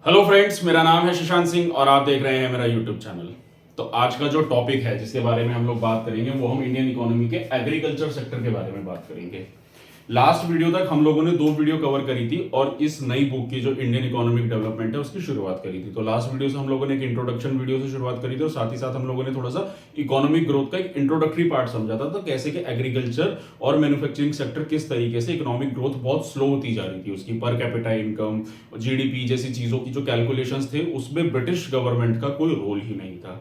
Hello friends, मेरा नाम है शशांक सिंह और आप देख रहे हैं मेरा यूट्यूब चैनल। तो आज का जो टॉपिक है जिसके बारे में हम लोग बात करेंगे वो हम इंडियन इकोनॉमी के एग्रीकल्चर सेक्टर के बारे में बात करेंगे। लास्ट वीडियो तक हम लोगों ने 2 वीडियो कवर करी थी और इस नई बुक की जो इंडियन इकोनॉमिक डेवलपमेंट है उसकी शुरुआत करी थी। तो लास्ट वीडियो से हम लोगों ने एक इंट्रोडक्शन वीडियो से शुरुआत करी थी और साथ ही साथ हम लोगों ने थोड़ा सा इकोनॉमिक ग्रोथ का एक इंट्रोडक्टरी पार्ट समझा था। तो कैसे कि एग्रीकल्चर और मैन्युफैक्चरिंग सेक्टर किस तरीके से इकोनॉमिक ग्रोथ बहुत स्लो होती जा रही थी, उसकी पर कैपिटा इनकम, जीडीपी जैसी चीजों की जो कैलकुलेशंस थे उसमें ब्रिटिश गवर्नमेंट का कोई रोल ही नहीं था।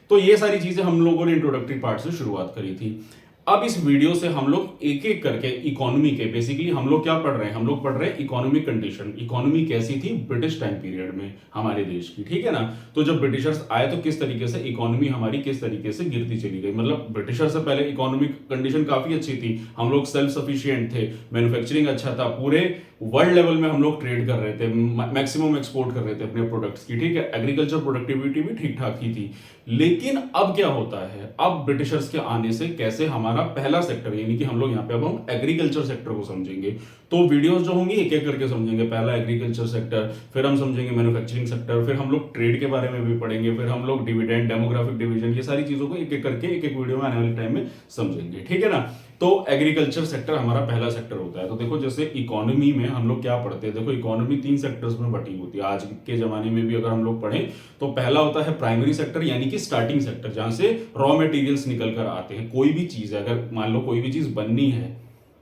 तो ये सारी चीजें हम लोगों ने इंट्रोडक्टरी पार्ट से शुरुआत करी थी। अब इस वीडियो से हम लोग एक एक करके इकोनॉमी के बेसिकली हम लोग क्या पढ़ रहे हैं, हम लोग पढ़ रहे हैं इकोनॉमिक कंडीशन, इकोनॉमी कैसी थी ब्रिटिश टाइम पीरियड में हमारे देश की, ठीक है ना। तो जब ब्रिटिशर्स आए तो किस तरीके से इकोनॉमी हमारी किस तरीके से गिरती चली गई। मतलब ब्रिटिशर से पहले इकोनॉमिक कंडीशन काफी अच्छी थी, हम लोग सेल्फ सफिशिएंट थे, मैन्युफैक्चरिंग अच्छा था, पूरे वर्ल्ड लेवल में हम लोग ट्रेड कर रहे थे, मैक्सिमम एक्सपोर्ट कर रहे थे अपने प्रोडक्ट्स की, ठीक है। एग्रीकल्चर प्रोडक्टिविटी भी ठीक ठाक ही थी। लेकिन अब क्या होता है, अब ब्रिटिशर्स के आने से कैसे हमारा पहला सेक्टर यानी कि हम लोग यहाँ पे अब हम एग्रीकल्चर सेक्टर को समझेंगे। तो वीडियोस जो होंगी एक एक करके समझेंगे। पहला एग्रीकल्चर सेक्टर, फिर हम समझेंगे मैन्युफैक्चरिंग सेक्टर, फिर हम लोग ट्रेड के बारे में भी पढ़ेंगे, फिर हम लोग डिविडेंड, डेमोग्राफिक डिवीजन, ये सारी चीजों को एक एक करके एक एक वीडियो में आने वाले टाइम में समझेंगे, ठीक है ना। तो एग्रीकल्चर सेक्टर हमारा पहला सेक्टर होता है। तो देखो जैसे इकोनॉमी में हम लोग क्या पढ़ते हैं, देखो इकोनॉमी 3 सेक्टर्स में बटी होती है। आज के जमाने में भी अगर हम लोग पढ़ें तो पहला होता है प्राइमरी सेक्टर यानी कि स्टार्टिंग सेक्टर, जहां से रॉ मटेरियल्स निकल कर आते हैं। कोई भी चीज है, अगर मान लो कोई भी चीज बननी है,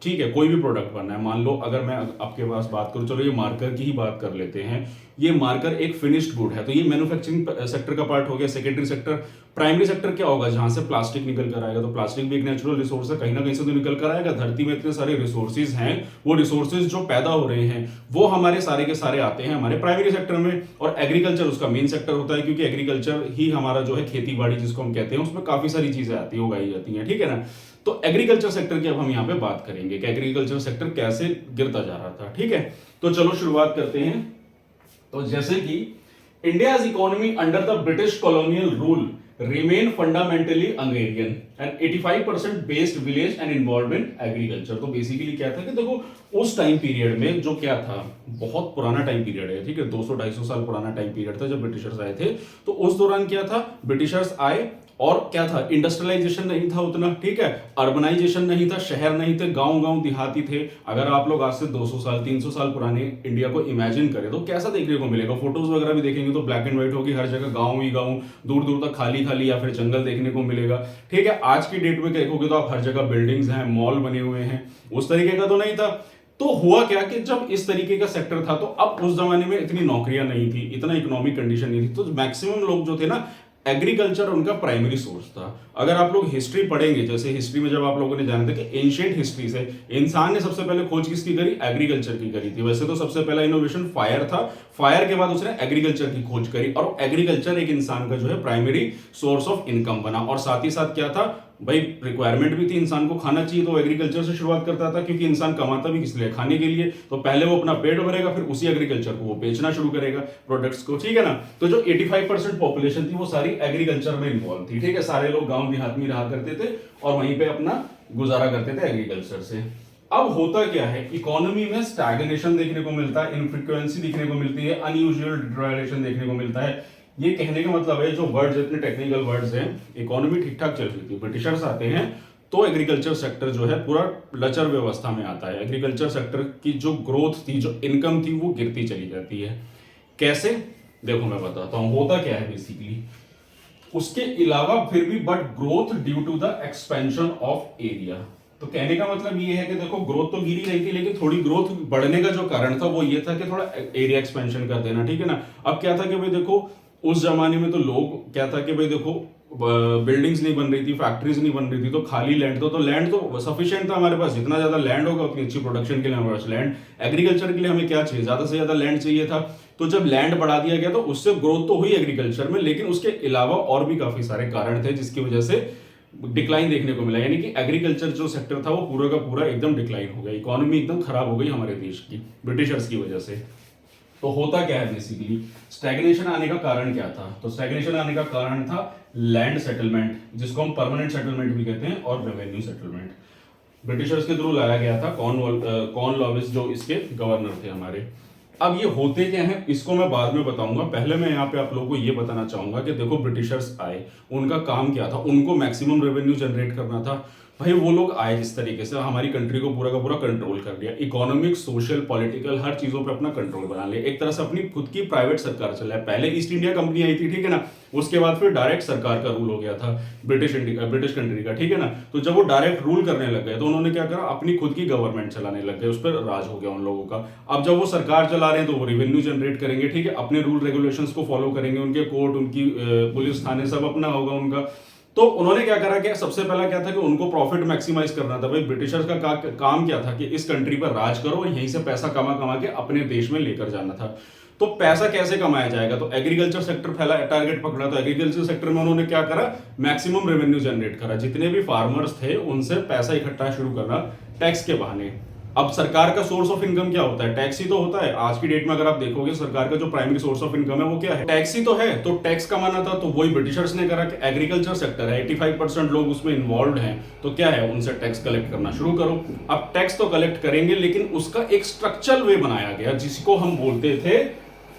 ठीक है, कोई भी प्रोडक्ट बनना है, मान लो अगर मैं आपके पास बात करूं, चलो ये मार्कर की ही बात कर लेते हैं, ये मार्कर एक फिनिश्ड गुड है, तो ये मैन्युफैक्चरिंग सेक्टर का पार्ट हो गया, सेकेंडरी सेक्टर। प्राइमरी सेक्टर क्या होगा, जहां से प्लास्टिक निकल कर आएगा, तो प्लास्टिक भी एक नेचुरल रिसोर्स है, कहीं ना कहीं से तो निकल कर आएगा। धरती में इतने सारे रिसोर्सेज हैं, वो रिसोर्सेज जो पैदा हो रहे हैं वो हमारे सारे के सारे आते हैं हमारे प्राइमरी सेक्टर में, और एग्रीकल्चर उसका मेन सेक्टर होता है, क्योंकि एग्रीकल्चर ही हमारा जो है खेती बाड़ी जिसको हम कहते हैं, उसमें काफी सारी चीजें आती है, उगाई जाती हैं, ठीक है ना। तो एग्रीकल्चर सेक्टर की अब हम यहाँ पे बात करेंगे कि एग्रीकल्चर सेक्टर कैसे गिरता जा रहा था, ठीक है। तो चलो शुरुआत करते हैं। तो जैसे कि India's economy under the British colonial rule remain fundamentally agrarian and 85% based village and involvement agriculture. तो बेसिकली क्या था कि देखो उस टाइम पीरियड में जो क्या था, बहुत पुराना टाइम पीरियड है, ठीक है, 200-250 साल पुराना टाइम पीरियड था जब ब्रिटिशर्स आए थे। तो उस दौरान क्या था, ब्रिटिशर्स आए और क्या था, इंडस्ट्रियलाइजेशन नहीं था उतना, ठीक है, अर्बनाइजेशन नहीं था, शहर नहीं थे, गांव गांव देहाती थे। अगर आप लोग आज से 200 साल 300 साल पुराने इंडिया को इमेजिन करें तो कैसा देखने को मिलेगा, फोटोज वगैरह भी देखेंगे तो ब्लैक एंड व्हाइट होगी, हर जगह गांव ही गांव, दूर दूर तक खाली खाली या फिर जंगल देखने को मिलेगा, ठीक है। आज की डेट में देखोगे तो आप हर जगह बिल्डिंग्स हैं, मॉल बने हुए हैं, उस तरीके का तो नहीं था। तो हुआ क्या कि जब इस तरीके का सेक्टर था तो अब उस जमाने में इतनी नौकरियां नहीं थी, इतना इकोनॉमिक कंडीशन नहीं थी, तो मैक्सिमम लोग जो थे ना, एग्रीकल्चर उनका प्राइमरी सोर्स था। अगर आप लोग हिस्ट्री पढ़ेंगे, जैसे हिस्ट्री में जब आप लोगों ने जाना था कि एंशिएंट हिस्ट्री से इंसान ने सबसे पहले खोज किसकी करी, एग्रीकल्चर की करी थी। वैसे तो सबसे पहला इनोवेशन फायर था, फायर के बाद उसने एग्रीकल्चर की खोज करी, और एग्रीकल्चर एक इंसान का जो है प्राइमरी सोर्स ऑफ इनकम बना। और साथ ही साथ क्या था भाई, रिक्वायरमेंट भी थी, इंसान को खाना चाहिए, तो एग्रीकल्चर से शुरुआत करता था, क्योंकि इंसान कमाता भी किस लिए, खाने के लिए। तो पहले वो अपना पेट भरेगा, फिर उसी एग्रीकल्चर को वो बेचना शुरू करेगा, प्रोडक्ट्स को, ठीक है ना। तो जो 85% पॉपुलेशन थी वो सारी एग्रीकल्चर में इन्वॉल्व थी, ठीक है। सारे लोग गांव देहात में रहा करते थे और वहीं पे अपना गुजारा करते थे एग्रीकल्चर से। अब होता क्या है, इकोनॉमी में स्टैग्नेशन देखने को मिलता है, इनफ्रीक्वेंसी देखने को मिलती है, अनयूजुअल डिटोरिएशन देखने को मिलता है। ये कहने का मतलब है, जो वर्ड्स इतने टेक्निकल वर्ड्स हैं, इकोनॉमी ठीक ठाक चल रही थी, ब्रिटिशर्स आते हैं तो एग्रीकल्चर सेक्टर जो है पूरा लचर व्यवस्था में आता है। एग्रीकल्चर सेक्टर की जो ग्रोथ थी, जो इनकम थी, वो गिरती चली जाती है। कैसे, देखो मैं बताता हूं होता क्या है बेसिकली। उसके अलावा फिर भी but growth due to the expansion of area. तो कहने का मतलब ये है कि देखो ग्रोथ तो गिरी रही थी, लेकिन थोड़ी ग्रोथ बढ़ने का जो कारण था वो ये था कि थोड़ा एरिया एक्सपेंशन कर देना, ठीक है ना। अब क्या था कि भाई देखो उस जमाने में तो लोग क्या था कि भाई देखो बिल्डिंग्स नहीं बन रही थी, फैक्ट्रीज नहीं बन रही थी, तो खाली लैंड तो लैंड तो सफिशिएंट था हमारे पास, जितना ज्यादा लैंड होगा उतनी अच्छी प्रोडक्शन के लिए हमारे पास लैंड। एग्रीकल्चर के लिए हमें क्या चाहिए, ज्यादा से ज्यादा लैंड चाहिए था। तो जब लैंड बढ़ा दिया गया तो उससे ग्रोथ तो हुई एग्रीकल्चर में, लेकिन उसके अलावा और भी काफी सारे कारण थे जिसकी वजह से डिक्लाइन देखने को मिला। यानी कि एग्रीकल्चर जो सेक्टर था वो पूरा का पूरा एकदम डिक्लाइन हो गया, इकोनॉमी एकदम खराब हो गई हमारे देश की ब्रिटिशर्स की वजह से। तो होता क्या है बेसिकली, स्टैग्नेशन आने का कारण क्या था, तो स्टैग्नेशन आने का कारण था लैंड सेटलमेंट, जिसको हम परमानेंट सेटलमेंट भी कहते हैं, और रेवेन्यू सेटलमेंट। ब्रिटिशर्स के थ्रू लाया गया था, कॉर्नवालिस जो इसके गवर्नर थे हमारे। अब ये होते क्या हैं इसको मैं बाद में बताऊंगा। पहले मैं यहाँ पे आप लोगों को ये बताना चाहूंगा कि देखो ब्रिटिशर्स आए, उनका काम क्या था, उनको मैक्सिमम रेवेन्यू जनरेट करना था। भाई वो लोग आए जिस तरीके से हमारी कंट्री को पूरा का पूरा कंट्रोल कर लिया, इकोनॉमिक सोशल पॉलिटिकल हर चीजों पे अपना कंट्रोल बना लिया, एक तरह से अपनी खुद की प्राइवेट सरकार चला है। पहले ईस्ट इंडिया कंपनी आई थी, ठीक है ना, उसके बाद फिर डायरेक्ट सरकार का रूल हो गया था ब्रिटिश कंट्री का, ठीक है ना। तो जब वो डायरेक्ट रूल करने लग गए तो उन्होंने क्या करा, अपनी खुद की गवर्नमेंट चलाने लग गए, उस पर राज हो गया उन लोगों का। अब जब वो सरकार चला रहे हैं तो वो रेवेन्यू जनरेट करेंगे, ठीक है, अपने रूल रेगुलेशंस को फॉलो करेंगे, उनके कोर्ट, उनकी पुलिस थाने सब अपना होगा उनका। तो उन्होंने क्या करा कि सबसे पहला क्या था कि उनको प्रॉफिट मैक्सिमाइज करना था। भाई ब्रिटिशर्स का काम क्या था कि इस कंट्री पर राज करो, यहीं से पैसा कमा कमा के अपने देश में लेकर जाना था। तो पैसा कैसे कमाया जाएगा, तो एग्रीकल्चर सेक्टर पहला टारगेट पकड़ा। तो एग्रीकल्चर सेक्टर में उन्होंने क्या करा, मैक्सिमम रेवेन्यू जनरेट करा, जितने भी फार्मर्स थे उनसे पैसा इकट्ठा शुरू करना टैक्स के बहाने। अब सरकार का सोर्स ऑफ इनकम क्या होता है, टैक्स ही तो होता है। आज की डेट में अगर आप देखोगे सरकार का जो प्राइमरी सोर्स ऑफ इनकम है वो क्या है, टैक्स ही तो है। तो टैक्स कमाना था, तो वही ब्रिटिशर्स ने करा कि एग्रीकल्चर सेक्टर है, 85% लोग उसमें इन्वॉल्व हैं, तो क्या है, उनसे टैक्स कलेक्ट करना शुरू करो। अब टैक्स तो कलेक्ट करेंगे, लेकिन उसका एक स्ट्रक्चरल वे बनाया गया जिसको हम बोलते थे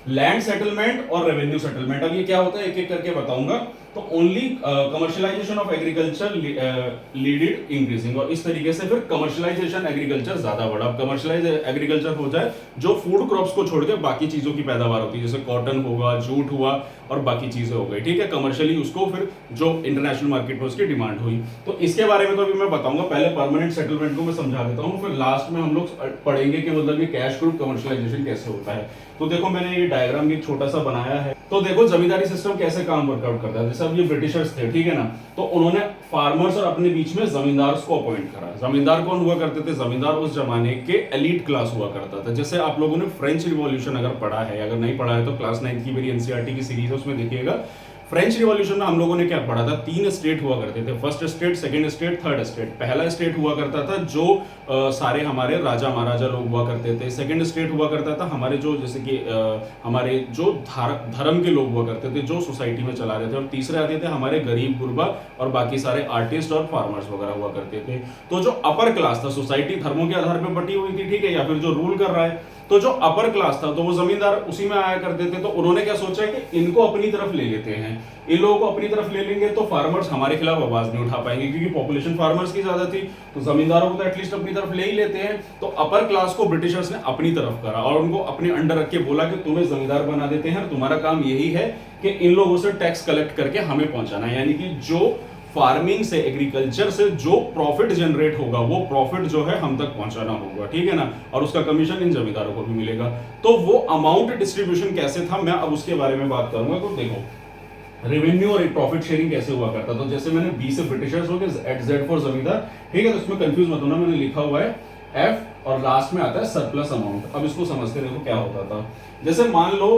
लैंड सेटलमेंट और रेवेन्यू सेटलमेंट। अब ये क्या होता है एक एक करके बताऊंगा। तो only commercialisation of agriculture leaded increasing, और इस तरीके से फिर कमर्शियलाइजेशन एग्रीकल्चर ज्यादा बढ़ा। अब कमर्शियलाइज एग्रीकल्चर हो जाए जो फूड क्रॉप्स को छोड़ के बाकी चीजों की पैदावार होती है, जैसे कॉटन होगा, जूट हुआ और बाकी चीजें हो गई, ठीक है, कमर्शियली उसको फिर जो इंटरनेशनल मार्केट में उसकी डिमांड हुई। तो इसके बारे में तो अभी मैं बताऊंगा, पहले परमानेंट सेटलमेंट को मैं समझा देता हूँ, फिर लास्ट में हम लोग पढ़ेंगे कि मतलब ये कैश फ्रूट कमर्शियलाइजेशन कैसे होता है। तो देखो मैंने ये डायग्राम भी छोटा सा बनाया है। तो देखो जमींदारी सिस्टम कैसे काम वर्कआउट करता है। जैसे अब ये ब्रिटिशर्स थे, ठीक है ना, तो उन्होंने फार्मर्स और अपने बीच में जमींदार को अपॉइंट करा। जमींदार कौन हुआ करते थे, जमींदार उस जमाने के एलीट क्लास हुआ करता था। जैसे आप लोगों ने फ्रेंच रिवॉल्यूशन अगर पढ़ा है, अगर नहीं पढ़ा है तो क्लास 9 की मेरी एनसीईआरटी की सीरीज है उसमें देखिएगा। फ्रेंच रिवॉल्यूशन में हम लोगों ने क्या पढ़ा था, 3 स्टेट हुआ करते थे, first state, second state, third state. पहला स्टेट हुआ करता था जो सारे हमारे राजा महाराजा लोग हुआ करते थे। सेकंड स्टेट हुआ करता था हमारे जो जैसे कि हमारे जो धर्म के लोग हुआ करते थे, जो सोसाइटी में चला रहे थे। और तीसरे आते थे हमारे गरीब गुरबा और बाकी सारे आर्टिस्ट और फार्मर्स वगैरह हुआ करते थे। तो जो अपर क्लास था, सोसाइटी धर्मों के आधार पर बटी हुई थी, ठीक है, या फिर जो रूल कर रहा है, तो जो अपर क्लास था तो वो जमींदार उसी में आया करते थे। तो उन्होंने क्या सोचा कि इनको अपनी तरफ ले लेते हैं, इन लोगों को अपनी तरफ ले लेंगे तो फार्मर्स हमारे खिलाफ आवाज नहीं उठा पाएंगे, क्योंकि पॉपुलेशन फार्मर्स की ज्यादा थी, तो जमींदारों को तो एटलीस्ट अपनी तरफ ले ही लेते हैं। तो अपर क्लास को ब्रिटिशर्स ने अपनी तरफ करा और उनको अपने अंडर रख के बोला कि तुम्हें जमींदार बना देते हैं, तुम्हारा काम यही है कि इन लोगों से टैक्स कलेक्ट करके हमें पहुंचाना है। यानी कि जो फार्मिंग से, एग्रीकल्चर से जो प्रॉफिट जनरेट होगा वो प्रॉफिट जो है हम तक पहुंचाना होगा, ठीक है ना, और उसका कमीशन इन जमींदारों को भी मिलेगा। तो वो अमाउंट डिस्ट्रीब्यूशन कैसे था, मैं अब उसके बारे में बात करूंगा। तो देखो रेवेन्यू और प्रॉफिट शेयरिंग कैसे हुआ करता। तो जैसे मैंने बी से ब्रिटिशर्स हो गए, एट जेड फॉर जमींदार, ठीक है, तो इसमें कंफ्यूज मत होना, मैंने लिखा हुआ है एफ और लास्ट में आता है सरप्लस अमाउंट। अब इसको समझते देखो क्या होता था। जैसे मान लो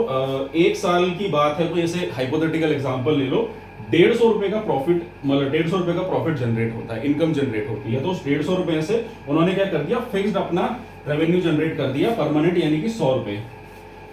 1 साल की बात है, तो ऐसे हाइपोथेटिकल एग्जांपल ले लो, 150 रुपए का प्रॉफिट, मतलब 150 रुपए का प्रॉफिट जनरेट होता है, इनकम जनरेट होती है। तो उस 150 रुपए से उन्होंने क्या कर दिया, फिक्स्ड अपना रेवेन्यू जनरेट कर दिया परमानेंट, यानी कि 100 रुपए,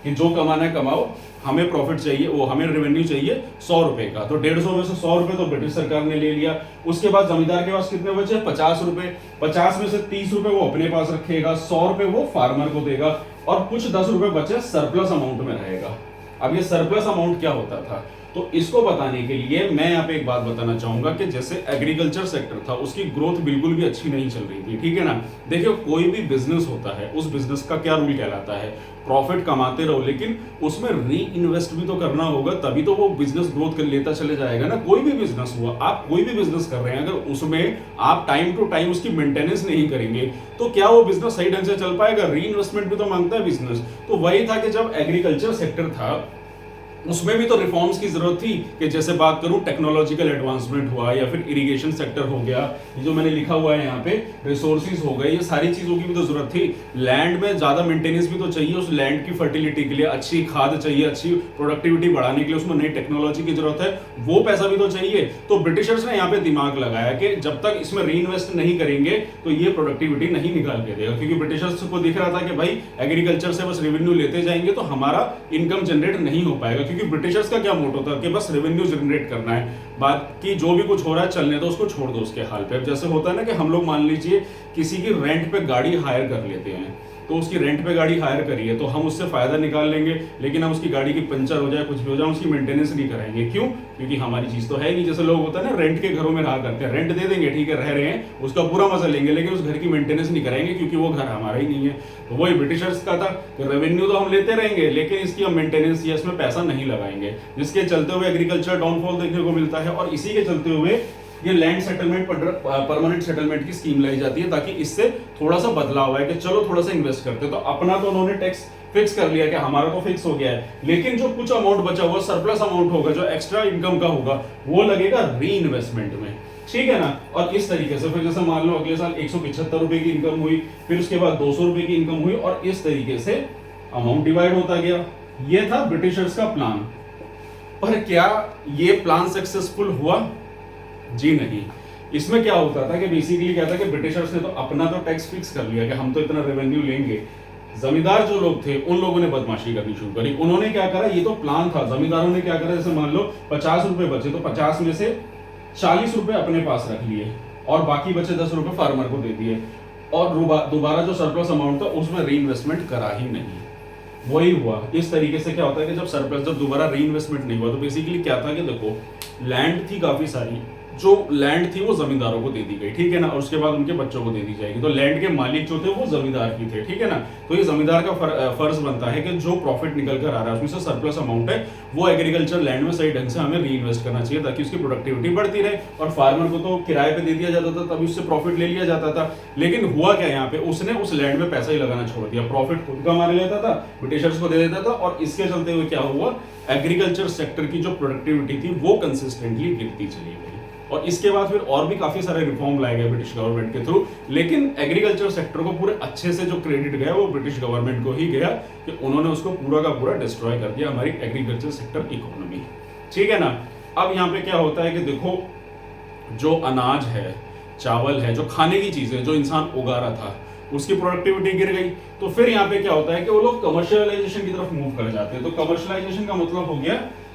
कि जो कमाना है कमाओ, हमें प्रॉफिट चाहिए, वो हमें रेवेन्यू चाहिए 100 रुपए का। तो 150 में से 100 रुपए तो ब्रिटिश सरकार ने ले लिया। उसके बाद जमींदार के पास कितने बचे, 50 रुपए। 50 में से 30 रुपए वो अपने पास रखेगा, 100 रुपए वो फार्मर को देगा और कुछ 10 रुपए बचे सरप्लस अमाउंट में रहेगा। अब ये सरप्लस अमाउंट क्या होता था, तो इसको बताने के लिए मैं यहाँ पे एक बात बताना चाहूंगा कि जैसे एग्रीकल्चर सेक्टर था उसकी ग्रोथ बिल्कुल भी अच्छी नहीं चल रही थी, ठीक है ना। देखिए कोई भी बिजनेस होता है, उस बिजनेस का क्या रूल कहलाता है, प्रॉफिट कमाते रहो, लेकिन उसमें री इन्वेस्ट भी तो करना होगा, तभी तो वो बिजनेस ग्रोथ कर लेता चले जाएगा ना। कोई भी बिजनेस हुआ, आप कोई भी बिजनेस कर रहे हैं, अगर उसमें आप टाइम टू टाइम उसकी मेंटेनेंस नहीं करेंगे तो क्या वो बिजनेस सही ढंग से चल पाएगा। री इन्वेस्टमेंट भी तो मांगता है बिजनेस। तो वही था कि जब एग्रीकल्चर सेक्टर था उसमें भी तो रिफॉर्म्स की जरूरत थी, कि जैसे बात करूं टेक्नोलॉजिकल एडवांसमेंट हुआ या फिर इरिगेशन सेक्टर हो गया, ये जो मैंने लिखा हुआ है यहाँ पे, रिसोर्सेज हो गए, ये सारी चीजों की भी तो जरूरत थी। लैंड में ज्यादा मेंटेनेंस भी तो चाहिए, उस लैंड की फर्टिलिटी के लिए अच्छी खाद चाहिए, अच्छी प्रोडक्टिविटी बढ़ाने के लिए उसमें नई टेक्नोलॉजी की जरूरत है, वो पैसा भी तो चाहिए। तो ब्रिटिशर्स ने यहाँ पे दिमाग लगाया कि जब तक इसमें री इन्वेस्ट नहीं करेंगे तो ये प्रोडक्टिविटी नहीं निकाल के देगा, क्योंकि ब्रिटिशर्स को दिख रहा था कि भाई एग्रीकल्चर से बस रेवेन्यू लेते जाएंगे तो हमारा इनकम जनरेट नहीं हो पाएगा, क्योंकि ब्रिटिशर्स का क्या मोटो था कि बस रेवेन्यू जनरेट करना है, बाकी जो भी कुछ हो रहा है चलने दो, उसको छोड़ दो उसके हाल पे। जैसे होता है ना कि हम लोग मान लीजिए किसी की रेंट पे गाड़ी हायर कर लेते हैं, तो उसकी रेंट पे गाड़ी हायर करी है तो हम उससे फायदा निकाल लेंगे, लेकिन हम उसकी गाड़ी की पंचर हो जाए कुछ भी हो जाए उसकी मेंटेनेंस नहीं कराएंगे। क्यों? क्योंकि हमारी चीज तो है नहीं। जैसे लोग होता है ना रेंट के घरों में रहा करते हैं, रेंट दे देंगे ठीक है, रह रहे हैं, उसका पूरा मजा लेंगे, लेकिन उस घर की मेंटेनेंस नहीं कराएंगे क्योंकि वो घर हमारा ही नहीं है। तो वही ब्रिटिशर्स का था कि रेवेन्यू तो हम लेते रहेंगे लेकिन इसकी हम मेंटेनेंस या इसमें पैसा नहीं लगाएंगे, जिसके चलते हुए एग्रीकल्चर डाउनफॉल देखने को मिलता है। और इसी के चलते हुए ये लैंड सेटलमेंट परमानेंट सेटलमेंट की स्कीम लाई जाती है ताकि इससे थोड़ा सा बदलाव आए कि चलो थोड़ा सा इन्वेस्ट करते। तो अपना तो उन्होंने टैक्स फिक्स कर लिया कि हमारा तो फिक्स हो गया है, लेकिन जो कुछ अमाउंट बचा हुआ सरप्लस अमाउंट होगा जो एक्स्ट्रा इनकम का होगा वो लगेगा री इन्वेस्टमेंट में, ठीक है ना। और इस तरीके से फिर जैसे मान लो अगले साल 175 रुपए की इनकम हुई, फिर उसके बाद 200 रुपए की इनकम हुई और इस तरीके से अमाउंट डिवाइड होता गया। ये था ब्रिटिशर्स का प्लान। पर क्या ये प्लान सक्सेसफुल हुआ? जी नहीं। इसमें क्या होता था कि बेसिकली क्या था कि ब्रिटिशर्स ने तो अपना तो टैक्स फिक्स कर लिया कि हम तो इतना रेवेन्यू लेंगे। जमींदार जो लोग थे उन लोगों ने बदमाशी करनी शुरू करी। उन्होंने क्या करा, ये तो प्लान था, जमींदारों ने क्या करा, जैसे मान लो 50 रुपए बचे तो 50 में से 40 रुपए अपने पास रख लिए और बाकी बचे 10 रुपए फार्मर को दे दिए और दोबारा जो सरप्लस अमाउंट था उसमें री इन्वेस्टमेंट करा ही नहीं। वही हुआ। इस तरीके से क्या होता है कि जब दोबारा री इन्वेस्टमेंट नहीं हुआ तो बेसिकली क्या था कि देखो लैंड थी काफी सारी, जो लैंड थी वो जमींदारों को दे दी गई, ठीक है ना, और उसके बाद उनके बच्चों को दे दी जाएगी। तो लैंड के मालिक जो थे वो जमींदार ही थे, ठीक है ना। तो ये जमींदार का फर्ज बनता है कि जो प्रॉफिट निकल कर आ रहा है उसमें से सरप्लस अमाउंट है वो एग्रीकल्चर लैंड में सही ढंग से हमें री इन्वेस्ट करना चाहिए ताकि उसकी प्रोडक्टिविटी बढ़ती रहे। और फार्मर को तो किराए पे दे दिया जाता था तभी उससे प्रॉफिट ले लिया जाता था। लेकिन हुआ क्या यहाँ पे, उसने उस लैंड में पैसा ही लगाना छोड़ दिया, प्रॉफिट खुद कमा लेता था, ब्रिटिशर्स को दे देता था और इसके चलते हुए क्या हुआ, एग्रीकल्चर सेक्टर की जो प्रोडक्टिविटी थी वो कंसिस्टेंटली गिरती चली गई। और इसके बाद फिर और भी काफी सारे रिफॉर्म लाए गए ब्रिटिश गवर्नमेंट के थ्रू, लेकिन एग्रीकल्चर सेक्टर को पूरे अच्छे से जो क्रेडिट गया वो ब्रिटिश गवर्नमेंट को ही गया कि उन्होंने उसको पूरा का पूरा डिस्ट्रॉय कर दिया, हमारी एग्रीकल्चर सेक्टर इकोनॉमी, ठीक है ना। अब यहाँ पे क्या होता है कि देखो जो अनाज है, चावल है, जो खाने की चीजें जो इंसान उगा रहा था उसकी प्रोडक्टिविटी गिर गई। तो फिर यहाँ पे क्या होता है कि वो लोग कमर्शियलाइजेशन की तरफ मूव कर जाते हैं। तो कमर्शियलाइजेशन का मतलब हो गया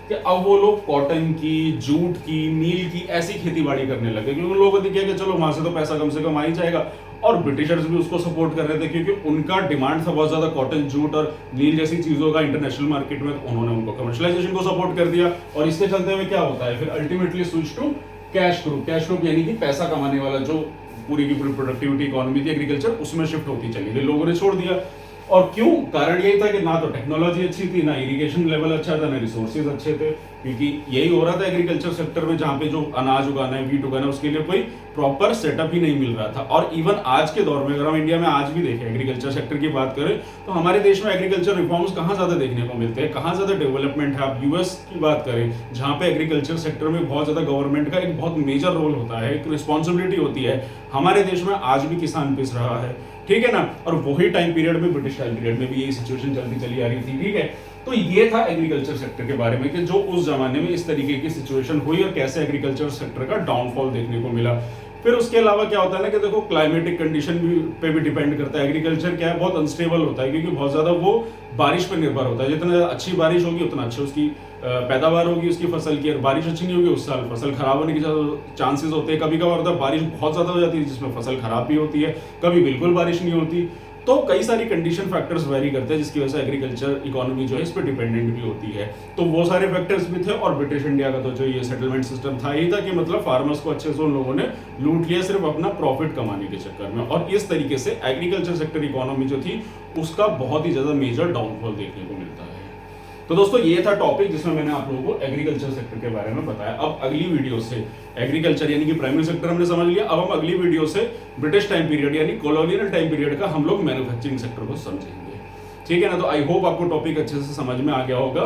कि अब वो लोग कॉटन की, जूट की, नील की ऐसी खेती बाड़ी करने लगे क्योंकि उन लोगों को दिखा कि चलो वहां से तो पैसा कम से कम आ ही जाएगा। और ब्रिटिशर्स भी उसको सपोर्ट कर रहे थे क्योंकि उनका डिमांड था बहुत ज्यादा कॉटन, जूट और नील जैसी चीजों का इंटरनेशनल मार्केट में। तो उन्होंने उनको कमर्शियलाइजेशन को सपोर्ट कर दिया और इसके चलते हुए क्या होता है फिर ultimately switch to cash crop. Cash crop यानी कि पैसा कमाने वाला जो पूरी की पूरी प्रोडक्टिविटी इकोनॉमी थी एग्रीकल्चर, उसमें शिफ्ट होती चली गई, लोगों ने छोड़ दिया। और क्यों? कारण यही था कि ना तो टेक्नोलॉजी अच्छी थी, ना इरिगेशन लेवल अच्छा था, ना रिसोर्सेज अच्छे थे, क्योंकि यही हो रहा था एग्रीकल्चर सेक्टर में जहां पे जो अनाज उगाना है, वीट उगाना है, उसके लिए कोई प्रॉपर सेटअप ही नहीं मिल रहा था। और इवन आज के दौर में अगर हम इंडिया में आज भी देखें एग्रीकल्चर सेक्टर की बात करें तो हमारे देश में एग्रीकल्चर रिफॉर्म्स कहाँ ज्यादा देखने को मिलते हैं, कहाँ ज्यादा डेवलपमेंट है। आप यूएस की बात करें जहां पे एग्रीकल्चर सेक्टर में बहुत ज्यादा गवर्नमेंट का एक बहुत मेजर रोल होता है, एक रिस्पॉन्सिबिलिटी होती है। हमारे देश में आज भी किसान पिस रहा है, ठीक है ना। और वही टाइम पीरियड में, ब्रिटिश टाइम पीरियड में भी यही सिचुएशन चलती चली आ रही थी, ठीक है। तो ये था एग्रीकल्चर सेक्टर के बारे में कि जो उस जमाने में इस तरीके की सिचुएशन हुई और कैसे एग्रीकल्चर सेक्टर का डाउनफॉल देखने को मिला। फिर उसके अलावा क्या होता है ना कि देखो क्लाइमेटिक कंडीशन पे भी डिपेंड करता है। एग्रीकल्चर क्या है, बहुत अनस्टेबल होता है क्योंकि बहुत ज्यादा वो बारिश पर निर्भर होता है। जितना अच्छी बारिश होगी उतना अच्छी उसकी पैदावार होगी उसकी फसल की, और बारिश अच्छी नहीं होगी उस साल फसल खराब होने के चांसेस होते हैं। कभी कभार होता है बारिश बहुत ज्यादा हो जाती है जिसमें फसल खराब भी होती है, कभी बिल्कुल बारिश नहीं होती। तो कई सारी कंडीशन फैक्टर्स वेरी करते हैं जिसकी वजह से एग्रीकल्चर इकोनॉमी जो है इस पर डिपेंडेंट भी होती है। तो वो सारे फैक्टर्स भी थे और ब्रिटिश इंडिया का तो जो ये सेटलमेंट सिस्टम था यही था कि मतलब फार्मर्स को अच्छे से उन लोगों ने लूट लिया सिर्फ अपना प्रॉफिट कमाने के चक्कर में। और इस तरीके से एग्रीकल्चर सेक्टर इकोनॉमी जो थी उसका बहुत ही ज्यादा मेजर डाउनफॉल देखने को मिलता है। तो दोस्तों ये था टॉपिक जिसमें मैंने आप लोगों को एग्रीकल्चर सेक्टर के बारे में बताया। अब अगली वीडियो से एग्रीकल्चर यानी कि प्राइमरी सेक्टर हमने समझ लिया, अब हम अगली वीडियो से ब्रिटिश टाइम पीरियड यानी कॉलोनियल टाइम पीरियड का हम लोग मैन्युफैक्चरिंग सेक्टर को समझेंगे, ठीक है ना। तो आई होप आपको टॉपिक अच्छे से समझ में आ गया होगा।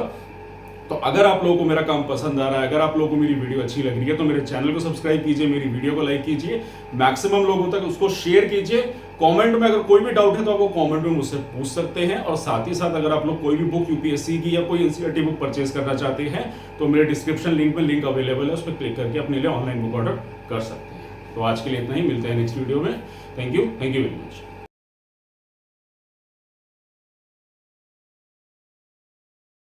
तो अगर आप लोगों को मेरा काम पसंद आ रहा है, अगर आप लोगों को मेरी वीडियो अच्छी लग रही है तो मेरे चैनल को सब्सक्राइब कीजिए, मेरी वीडियो को लाइक कीजिए, मैक्सिमम लोगों तक उसको शेयर कीजिए। कमेंट में अगर कोई भी डाउट है तो आप वो कमेंट में मुझसे पूछ सकते हैं। और साथ ही साथ अगर आप लोग कोई भी बुक यूपीएससी की या कोई एनसीईआरटी बुक परचेज करना चाहते हैं तो मेरे डिस्क्रिप्शन लिंक में लिंक अवेलेबल है, उस पर क्लिक करके अपने लिए ऑनलाइन बुक ऑर्डर कर सकते हैं। तो आज के लिए इतना ही, मिलते हैं नेक्स्ट वीडियो में। Thank you very much.